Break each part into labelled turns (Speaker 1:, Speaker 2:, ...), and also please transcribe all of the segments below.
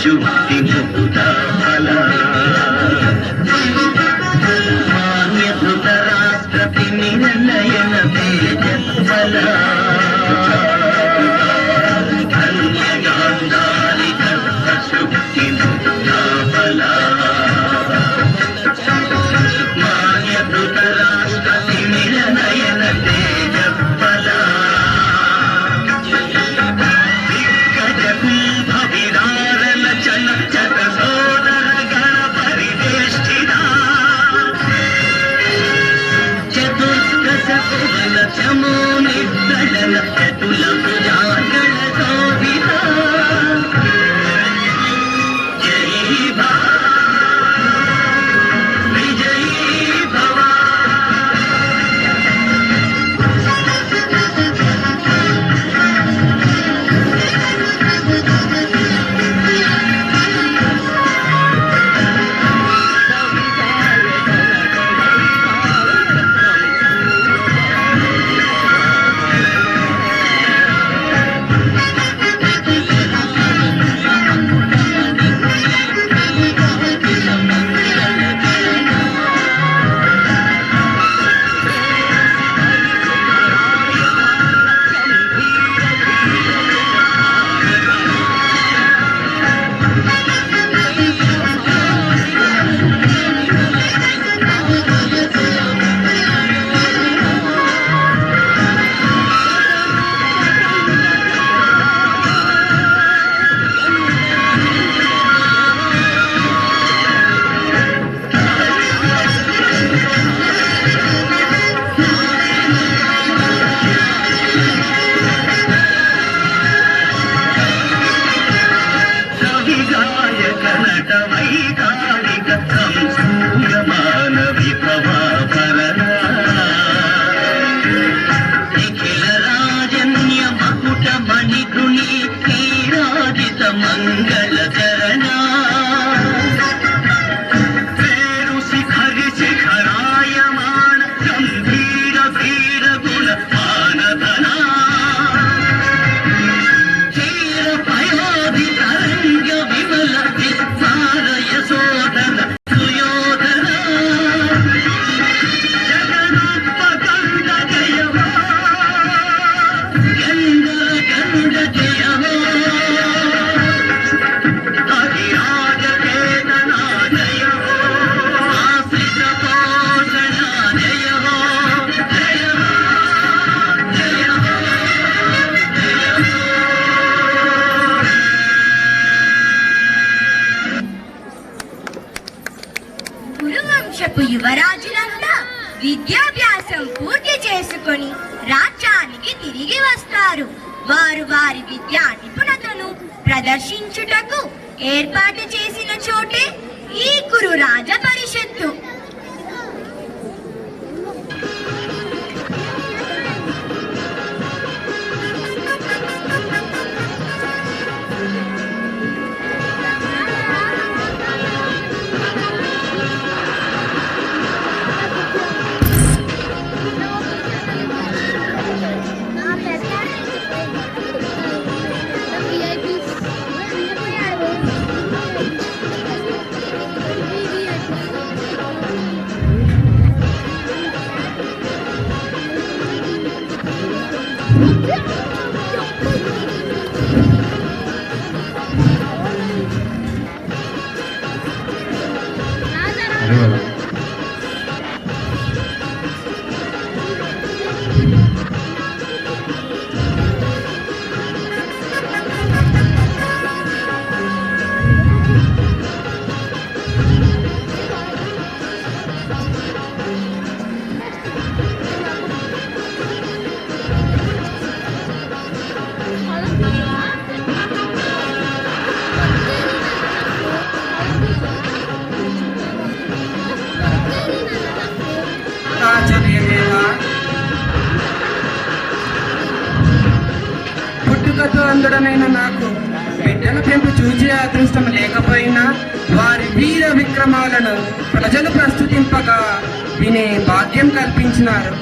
Speaker 1: శుద్ధి ముక్త మాన్యధృత రాష్ట్రపతి నిర్ణయన తేజ ఫల శుద్ధి ముక్త ఫల మాన్యధృత రాష్ట్రపతి నిర్ణయన తేజ ఫల
Speaker 2: యువరాజులంతా విద్యాభ్యాసం పూర్తి చేసుకొని రాజ్యానికి తిరిగి వస్తారు. వారు వారి విద్యా నిపుణతను ప్రదర్శించుటకు ఏర్పాటు చేసిన చోటే ఈ కురు రాజ పరిషత్తు.
Speaker 3: పుట్టుకతో అందుడనైన నాకు బిడ్డల పెంపు చూచే అదృష్టం లేకపోయినా వారి వీర విక్రమాలను ప్రజలు ప్రస్తుతింపగా వినే భాగ్యం కల్పించినారు.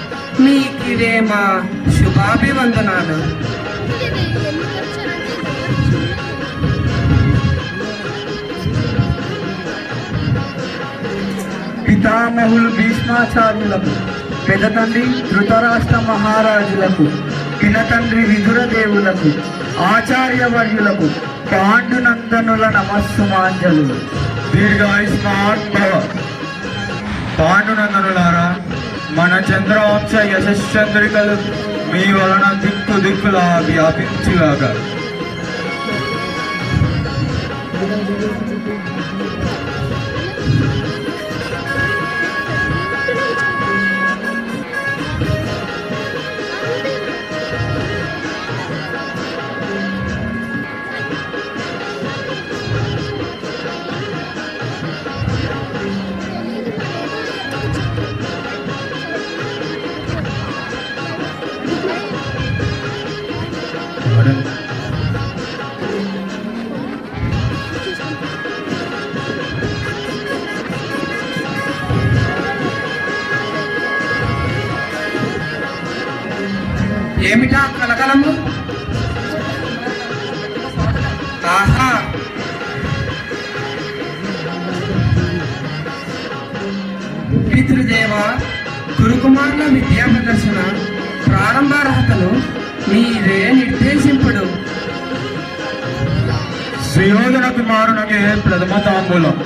Speaker 3: మీకిదే మా శుభాభివందనాలు.
Speaker 4: పితామహులు భీష్మాచార్యులకు, పెద్ద తండ్రి ధృతరాష్ట్ర మహారాజులకు, పినతండ్రి విదురదేవులకు, ఆచార్యవర్యులకు, పాండునందనుల నమస్సుమాంజలు.
Speaker 5: దీర్ఘాయుష్మాన్ భవ. పాండునందనులారా, మన చంద్రవంశ యశశ్చంద్రికలు మీ వలన దిక్కు దిక్కులా వ్యాపించుగాక.
Speaker 3: ఏమిటా కలకలము? ఆహా, పితృదేవ, గురుకుమారుల విద్యా ప్రదర్శన ప్రారంభార్హతలు మీరే నిర్దేశింపుడు.
Speaker 5: సుయోధన కుమారునికి ప్రథమ తాంబూలం.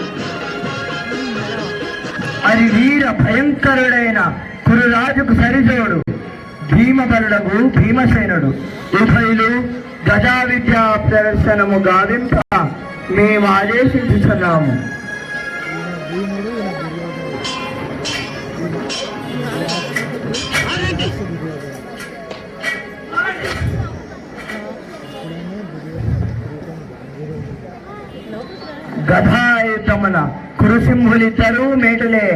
Speaker 4: అది వీర భయంకరుడైన కురురాజుకు సరిజోడు భీమబలుడగు భీమసేనుడు. ఉభయులు గజా విద్యా ప్రదర్శనము గావింప మేము ఆదేశించుతున్నాము. గదాయుతమున కురుసింహులిద్దరూ మేటులే.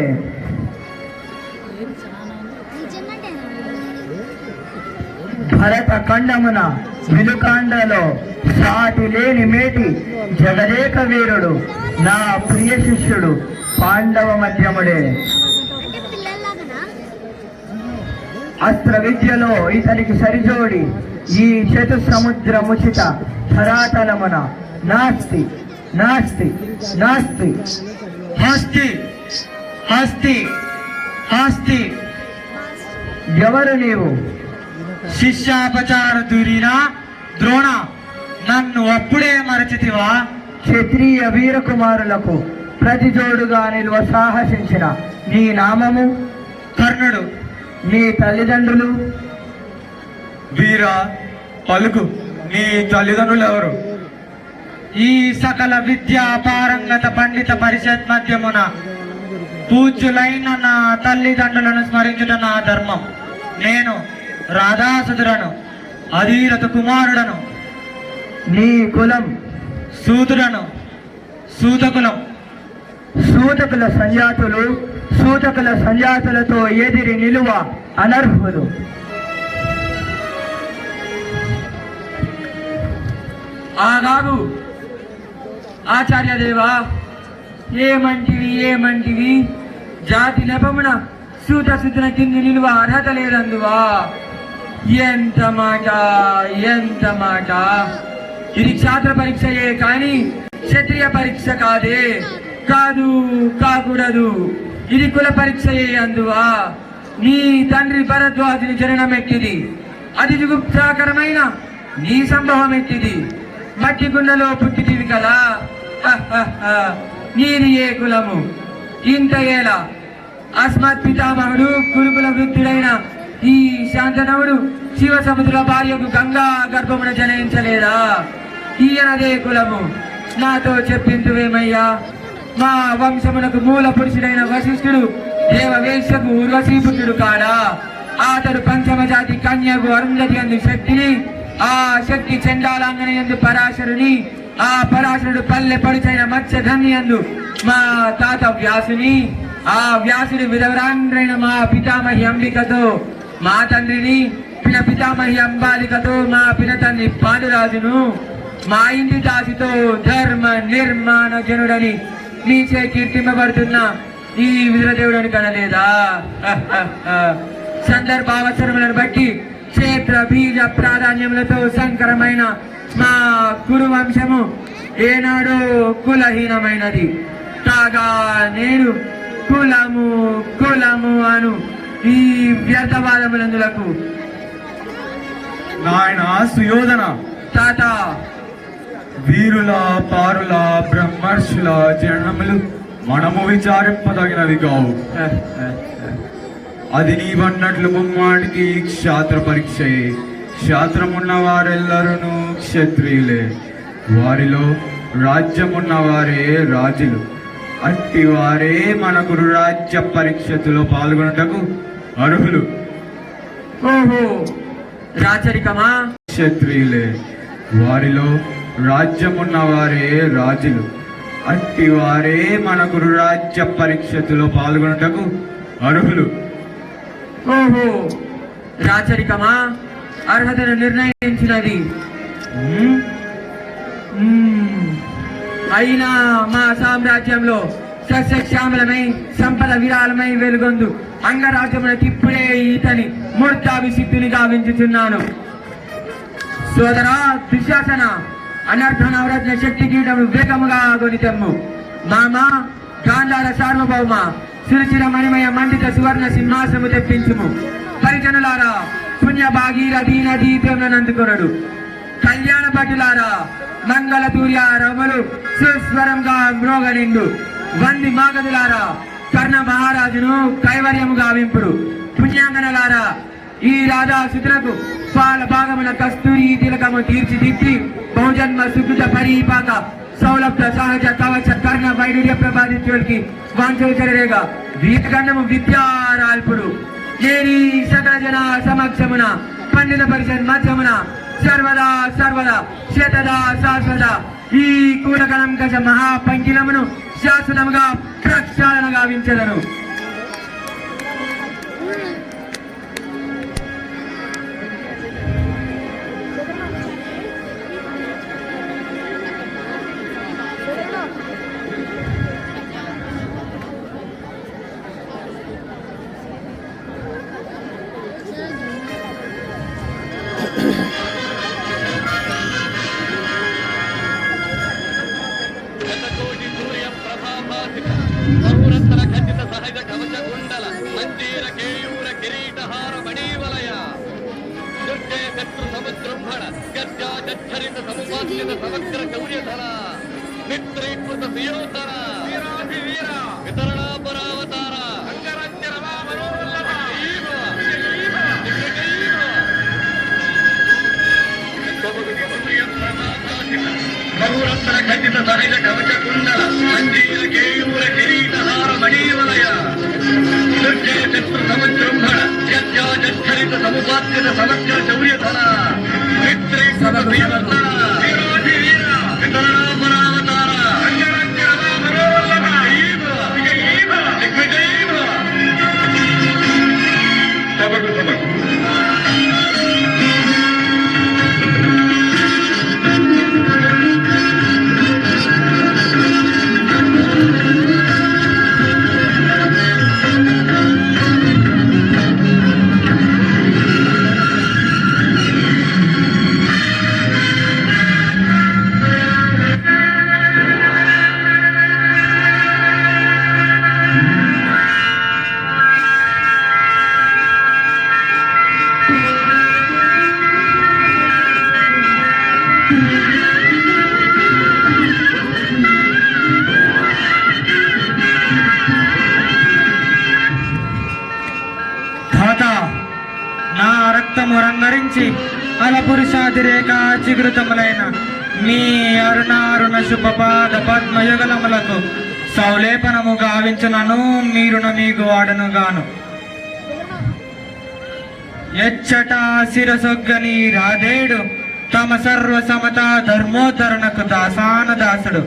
Speaker 4: భరత ఖండమున విలుకాండలో సాటి లేని మేటి జగదేక వీరుడు నా ప్రియ శిష్యుడు పాండవ మధ్యముడే. అస్త్ర విద్యలో ఇతనికి సరిజోడి ఈ చతుసముద్రముచిత ధరాతలమున నాస్తి నాస్తి నాస్తి.
Speaker 5: హస్తి హస్తి హస్తి.
Speaker 4: ఎవరు నీవు?
Speaker 5: శిష్యాపచార దురీనా ద్రోణ, నన్ను అప్పుడే మరచితివా?
Speaker 4: క్షత్రియ వీరకుమారులకు ప్రతిజోడుగా నిలువ సాహసించిన నీ నామము?
Speaker 5: కర్ణుడు.
Speaker 4: నీ తల్లిదండ్రులు?
Speaker 5: వీర పలుకు, నీ తల్లిదండ్రులు ఎవరు? ఈ సకల విద్యా పారంగత పండిత పరిషత్ మధ్యమున పూజ్యులైన నా తల్లిదండ్రులను స్మరించుట నా ధర్మం. నేను రాధాసుతుడను, అధీరథ కుమారుడను.
Speaker 4: నీ కులం?
Speaker 5: సూతుడను, సూతకులం.
Speaker 4: సూతకుల సంజాతులు సూతకుల సంజాతులతో ఎదిరి నిలువ అనర్హులు.
Speaker 3: ఆగాగు ఆచార్యదేవా, ఏమంటివి జాతి నెపమున సూత సుతున కింది నిలువ అర్హత లేదందువా? ఎంత మాట! ఇది క్షాత్ర పరీక్షయే కాని క్షత్రియ పరీక్ష కాకూడదు. ఇది కుల పరీక్షయే అందువా? నీ తండ్రి భరద్వాజుని జననం ఎట్టిది? అది జుగుప్సాకరమైన నీ సంభవం ఎట్టిది? మట్టి గుండెలో పుట్టితివి కదా. నీది ఏ కులము? ఇంత ఏలా అస్మత్ పితామహుడు కురుకుల వృద్ధుడైన ఈ శాంతనవుడు శివ సముద్ర భార్యకు గంగా గర్భమున జనయించలేదా? ఈయనదే కులము. నాతో చెప్పిందువేమయ్యా? మా వంశమునకు మూల పురుషుడైన వశిష్ఠుడు దేవవేశకు ఉర్వశీపుత్రుడు కాడా? అతడు పంచమ జాతి కన్యకు అరుంధతి అందు శక్తిని, ఆ శక్తి చండాలాంగని యందు పరాశరుని, ఆ పరాశరుడు పల్లె పడుచైన మత్స్యధన్ని యందు మా తాత వ్యాసుని, ఆ వ్యాసుడి విధవరాండ్రైన మా పితామహి అంబికతో మా తండ్రిని, పితామహి అంబాలికతో మా పినతండ్రి పాండురాజును, మా ఇంటి దాసితో ధర్మ నిర్మాణ జనుడని నీచే కీర్తింపబడుతున్న ఈ విదురదేవుడని కనలేదా? సందర్భావసరములను బట్టి క్షేత్ర బీజ ప్రాధాన్యములతో సంకరమైన మా కురు వంశము ఏనాడో కులహీనమైనది కాగా నేను కులము కులము అను ఈ వ్యర్థవాదములందులకు
Speaker 5: నాయన సుయోధన,
Speaker 3: తాత
Speaker 5: వీరుల పారుల బ్రహ్మర్షుల జనములు మనము విచారింపదగినవి కావు. అది నీవన్నట్లు ముమ్మాటికి క్షాత్ర పరీక్షయే. క్షాత్రమున్న వారెల్లరూ క్షత్రియులే, వారిలో రాజ్యమున్న వారే రాజులు. అట్టి వారే మన గురు రాజ్య పరీక్షలో పాల్గొనటకు అర్హులు.
Speaker 3: ఓహో రాచరికమా?
Speaker 5: క్షత్రియులే, వారిలో రాజ్యమున్న వారే రాజులు. అట్టి వారే మన గురు రాజ్య పరీక్షలో పాల్గొనటకు అర్హులు.
Speaker 3: ఓహో రాచరికమా? అర్హతను నిర్ణయించినది. అయినా మా సామ్రాజ్యంలో సస్యశ్యామలమై సంపద విరాళమై వెలుగొందు అంగరాజ్యమునకి ఇప్పుడే ఈతని మూర్తాభిషిక్తుని గావించుచున్నాను. సోదరా దుశ్శాసన, అనర్థ నవరత్న శక్తి కీటము వేగముగా గొనితెమ్ము. మామ గాంధార సార్వభౌమ, సురుచిర మణిమయ మండిత సువర్ణ సింహాసనము తెప్పించుము. పరిజనులారా, పుణ్య భాగీరథీ నదీతములను అందుకొనడు. కళ్యాణ భటులారా, మంగళ తూర్య రములు సుస్వరంగా మ్రోగనిండు. వంది మాగదులారా, కర్ణ మహారాజును కైవర్యము గావింపుడు. పుణ్యాంగనలారా, ఈ రాధాసుతులకు పాల భాగమున కస్తూరి తిలకము తీర్చిదిద్ది బహుజన్మ సుకృత పరిపాక సౌలభ్య సహజ కవచ కర్ణ వైడూర్య ప్రభాదిత్యులకి వాంఛోచరేగా వీరగండము విద్యారాల్పుడు. నేని సకల జన సమక్షమున పండిత పరిషత్ మధ్యమున సర్వదా సర్వదా శతదా శాశ్వత ఈ కూలకలం కష మహాపంకిలమును శాశ్వతముగా ప్రక్షాళన గావించదను.
Speaker 6: బహురత్న ఖచ్చిత సహజ కవచ కుండల మంజీర కేయూర కిరీటహార మణీవలయ దుర్గే శత్రు సముద్రంభణ గర్జా జచ్చరిత సముపాద్యత సమగ్ర శౌర్యధర మిత్రీకృత సుయోధన వితరణాపరావతార బహురత్న ఖచ్చిత సహజ కవచ కుండల మంజీర కేయూర కిరీటహార మణీవలయ దుర్గే శత్రు సముద్రంభణ గర్జా జచ్చరిత సముపాద్యత సమగ్ర శౌర్యధర మిత్రీకృత సుయోధన వితరణాపరావతార సభకు సభకు
Speaker 5: నా రక్తము రంగరించి అలపురుషాతిరేక చిగురుతములైన మీ అరుణారుణ శుభపాద పద్మయుగలములకు సౌలేపనము గావించునను మీరున మీకు వాడను గాను. ఎచ్చట శిరసొగ్గని రాధేడు తమ సర్వ సమత ధర్మోద్ధరణకు దాసాన దాసుడు.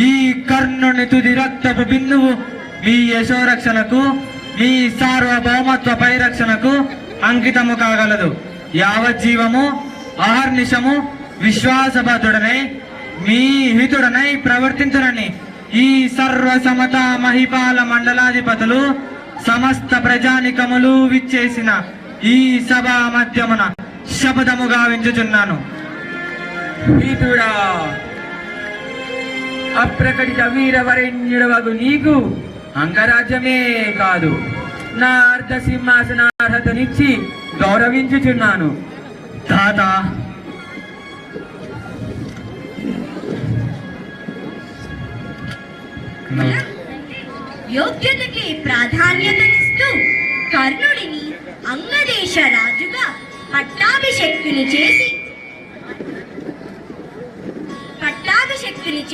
Speaker 5: ఈ కర్ణుని తుది రక్తపు బిందువు మీ యశోరక్షణకు మీ సార్వభౌమత్వ పరిరక్షణకు అంకితము కాగలదు. యావజ్జీవము అహర్నిశము విశ్వాసబద్ధుడనై మీ హితుడనై ప్రవర్తించునని ఈ సర్వ సమత మహిపాల మండలాధిపతులు సమస్త ప్రజానికములు విచ్చేసిన ఈ సభా మధ్యమున శపథము గావించుచున్నాను.
Speaker 3: హితుడా, అప్రకటిత వీరవరేణ్యుడవగు నీకు అంగరాజ్యమే కాదు, నా అర్ధ సింహాసనార్హతనిచ్చి గౌరవించుచున్నాను.
Speaker 5: తాత,
Speaker 2: యోగ్యతకి ప్రాధాన్యతనిస్తూ కర్ణుడిని అంగదేశ రాజుగా పట్టాభిషక్తుని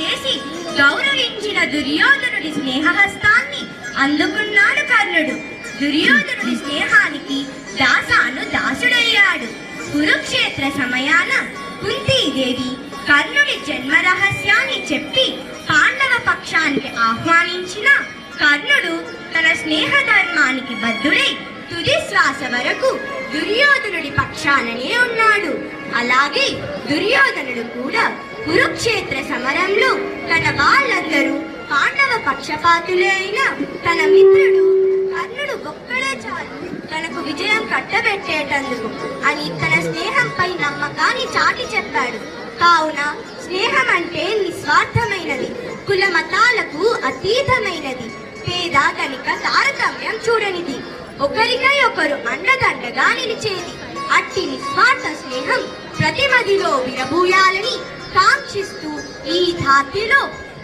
Speaker 2: చేసి గౌరవించిన దుర్యోధనుడి స్నేహహస్తాన్ని అందుకున్నాడు కర్ణుడు. దుర్యోధనుడి స్నేహానికి దాసుడయ్యాడు. కురుక్షేత్ర సమయాన కుంతీదేవి కర్ణుడి జన్మ రహస్యాన్ని చెప్పి పాండవ పక్షానికి ఆహ్వానించిన కర్ణుడు తన స్నేహ ధర్మానికి బద్ధుడై తుది శ్వాస వరకు దుర్యోధనుడి పక్షాననే ఉన్నాడు. అలాగే దుర్యోధనుడు కూడా కురుక్షేత్ర సమరంలో తన వాళ్ళందరూ పాండవ పక్షపాతులే అయిన తన మిత్రుడు కర్ణుడు ఒక్కడే చాలు తనకు విజయం కట్టబెట్టేటందుకు అని తన స్నేహంపై నమ్మకాన్ని చాటి చెప్పాడు. కావున స్నేహం అంటే నిస్వార్థమైనది, కుల మతాలకు అతీతమైనది, పేద ధనిక తారతమ్యం చూడనిది, ఒకరికై ఒకరు అండదండగా నిలిచేది. అట్టి నిస్వార్థ స్నేహం ప్రతి మదిలో విరబూయాలని కాంక్షిస్తూ ఈ ధాత్రిలో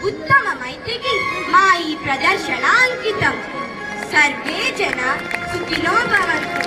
Speaker 2: ఉత్తమ మైత్రికి మా ఈ ప్రదర్శన అంకితం. సర్వే జన సుఖినో భవంతు.